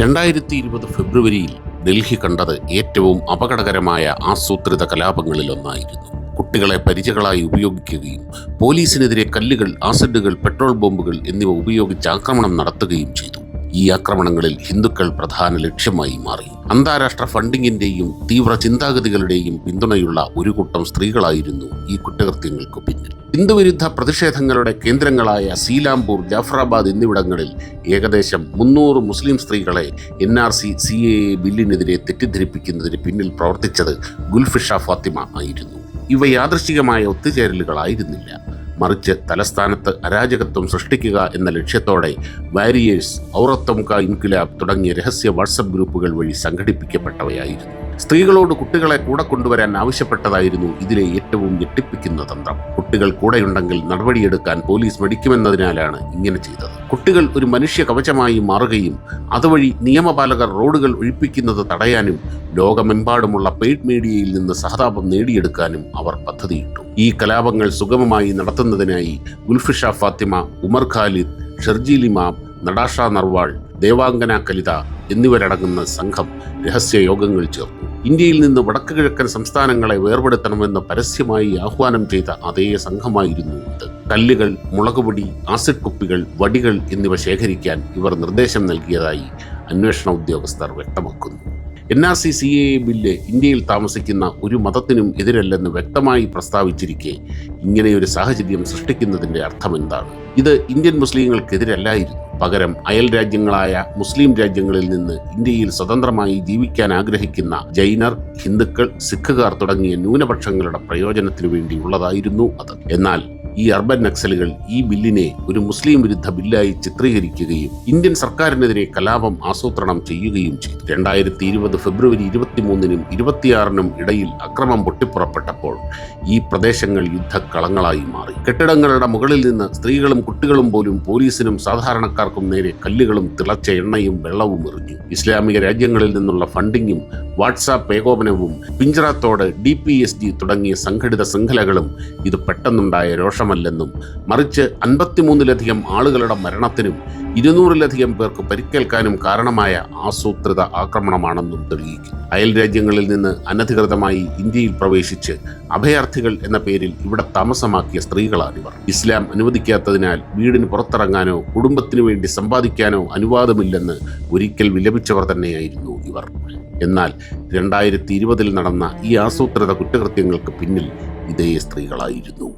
2020 ഫെബ്രുവരിയിൽ ഡൽഹി കണ്ടത് ഏറ്റവും അപകടകരമായ ആസൂത്രിത കലാപങ്ങളിലൊന്നായിരുന്നു. കുട്ടികളെ പരിചകളായി ഉപയോഗിക്കുകയും പോലീസിനെതിരെ കല്ലുകൾ, ആസിഡുകൾ, പെട്രോൾ ബോംബുകൾ എന്നിവ ഉപയോഗിച്ച് ആക്രമണം നടത്തുകയും ചെയ്തു. ഈ ആക്രമണങ്ങളിൽ ഹിന്ദുക്കൾ പ്രധാന ലക്ഷ്യമായി മാറി. അന്താരാഷ്ട്ര ഫണ്ടിങ്ങിന്റെയും തീവ്ര ചിന്താഗതികളുടെയും പിന്തുണയുള്ള ഒരു കൂട്ടം സ്ത്രീകളായിരുന്നു ഈ കുറ്റകൃത്യങ്ങൾക്ക് പിന്നിൽ. ഹിന്ദുവിരുദ്ധ പ്രതിഷേധങ്ങളുടെ കേന്ദ്രങ്ങളായ സീലാംപൂർ, ജാഫറാബാദ് എന്നിവിടങ്ങളിൽ ഏകദേശം 300 മുസ്ലിം സ്ത്രീകളെ NRC CAA ബില്ലിനെതിരെ തെറ്റിദ്ധരിപ്പിക്കുന്നതിന് പിന്നിൽ പ്രവർത്തിച്ചത് ഗുൽഫിഷ ഫാത്തിമ ആയിരുന്നു. ഇവ യാദൃശ്ചികമായ ഒത്തുചേരലുകളായിരുന്നില്ല, മറിച്ച് തലസ്ഥാനത്ത് അരാജകത്വം സൃഷ്ടിക്കുക എന്ന ലക്ഷ്യത്തോടെ വാരിയേഴ്സ്, ഔറത്തും കാ ഇൻക്വിലാബ് തുടങ്ങിയ രഹസ്യ വാട്സപ്പ് ഗ്രൂപ്പുകൾ വഴി സംഘടിപ്പിക്കപ്പെട്ടവയായിരുന്നു. സ്ത്രീകളോട് കുട്ടികളെ കൂടെ കൊണ്ടുവരാൻ ആവശ്യപ്പെട്ടതായിരുന്നു ഇതിലെ ഏറ്റവും ഞെട്ടിപ്പിക്കുന്ന തന്ത്രം. കുട്ടികൾ കൂടെയുണ്ടെങ്കിൽ നടപടിയെടുക്കാൻ പോലീസ് മടിക്കുമെന്നതിനാലാണ് ഇങ്ങനെ ചെയ്തത്. കുട്ടികൾ ഒരു മനുഷ്യ കവചമായി മാറുകയും അതുവഴി നിയമപാലകർ റോഡുകൾ ഒഴിപ്പിക്കുന്നത് തടയാനും ലോകമെമ്പാടുമുള്ള പെയ്ഡ് മീഡിയയിൽ നിന്ന് സഹതാപം നേടിയെടുക്കാനും അവർ പദ്ധതിയിട്ടു. ഈ കലാപങ്ങൾ സുഗമമായി നടത്തുന്നതിനായി ഗുൽഫിഷ ഫാത്തിമ, ഉമർ ഖാലിദ്, ഷർജീൽ ഇമാം, നടാഷ നർവാൾ, ദേവാംഗന കലിത എന്നിവരടങ്ങുന്ന സംഘം രഹസ്യ യോഗങ്ങൾ ചേർന്നു. ഇന്ത്യയിൽ നിന്ന് വടക്ക് കിഴക്കൻ സംസ്ഥാനങ്ങളെ വേർപെടുത്തണമെന്ന് പരസ്യമായി ആഹ്വാനം ചെയ്ത അതേ സംഘമായിരുന്നു ഇത്. കല്ലുകൾ, മുളകുപൊടി, ആസിഡ് കുപ്പികൾ, വടികൾ എന്നിവ ശേഖരിക്കാൻ ഇവർ നിർദ്ദേശം നൽകിയതായി അന്വേഷണ ഉദ്യോഗസ്ഥർ വ്യക്തമാക്കുന്നു. NRC CAA ബില്ല് ഇന്ത്യയിൽ താമസിക്കുന്ന ഒരു മതത്തിനും എതിരല്ലെന്ന് വ്യക്തമായി പ്രസ്താവിച്ചിരിക്കെ ഇങ്ങനെയൊരു സാഹചര്യം സൃഷ്ടിക്കുന്നതിൻ്റെ അർത്ഥമെന്താണ്? ഇത് ഇന്ത്യൻ മുസ്ലിങ്ങൾക്കെതിരല്ലായിരുന്നു. പകരം അയൽ രാജ്യങ്ങളായ മുസ്ലിം രാജ്യങ്ങളിൽ നിന്ന് ഇന്ത്യയിൽ സ്വതന്ത്രമായി ജീവിക്കാൻ ആഗ്രഹിക്കുന്ന ജൈനർ, ഹിന്ദുക്കൾ, സിഖുകാർ തുടങ്ങിയ ന്യൂനപക്ഷങ്ങളുടെ പ്രയോജനത്തിനു വേണ്ടിയുള്ളതായിരുന്നു അത്. എന്നാൽ ഈ അർബൻ നക്സലുകൾ ഈ ബില്ലിനെ ഒരു മുസ്ലിം വിരുദ്ധ ബില്ലായി ചിത്രീകരിക്കുകയും ഇന്ത്യൻ സർക്കാരിനെതിരെ കലാപം ആസൂത്രണം ചെയ്യുകയും ചെയ്തു. 2020 ഫെബ്രുവരി 23-നും 26-നും ഇടയിൽ അക്രമം പൊട്ടിപ്പുറപ്പെട്ടപ്പോൾ ഈ പ്രദേശങ്ങൾ യുദ്ധക്കളങ്ങളായി മാറി. കെട്ടിടങ്ങളുടെ മുകളിൽ നിന്ന് സ്ത്രീകളും കുട്ടികളും പോലും പോലീസിനും സാധാരണക്കാർക്കും നേരെ കല്ലുകളും തിളച്ച എണ്ണയും വെള്ളവും എറിഞ്ഞു. ഇസ്ലാമിക രാജ്യങ്ങളിൽ നിന്നുള്ള ഫണ്ടിങ്ങും വാട്സാപ്പ് ഏകോപനവും പിഞ്ചറാത്തോട്, DPSG തുടങ്ങിയ സംഘടിത ശൃംഖലകളും ഇത് പെട്ടെന്നുണ്ടായ രോഷമല്ലെന്നും മറിച്ച് 53-ലധികം ആളുകളുടെ മരണത്തിനും 200-ലധികം പേർക്ക് പരിക്കേൽക്കാനും കാരണമായ ആസൂത്രിത ആക്രമണമാണെന്നും തെളിയിക്കുന്നു. അയൽ രാജ്യങ്ങളിൽ നിന്ന് അനധികൃതമായി ഇന്ത്യയിൽ പ്രവേശിച്ച് അഭയാർത്ഥികൾ എന്ന പേരിൽ ഇവിടെ താമസമാക്കിയ സ്ത്രീകളാണിവർ. ഇസ്ലാം അനുവദിക്കാത്തതിനാൽ വീടിന് പുറത്തിറങ്ങാനോ കുടുംബത്തിനു വേണ്ടി സമ്പാദിക്കാനോ അനുവാദമില്ലെന്ന് ഒരിക്കൽ വിലപിച്ചവർ തന്നെയായിരുന്നു ഇവർ. എന്നാൽ 2020-ൽ നടന്ന ഈ ആസൂത്രിത കുറ്റകൃത്യങ്ങൾക്ക് പിന്നിൽ ഇതേ സ്ത്രീകളായിരുന്നു.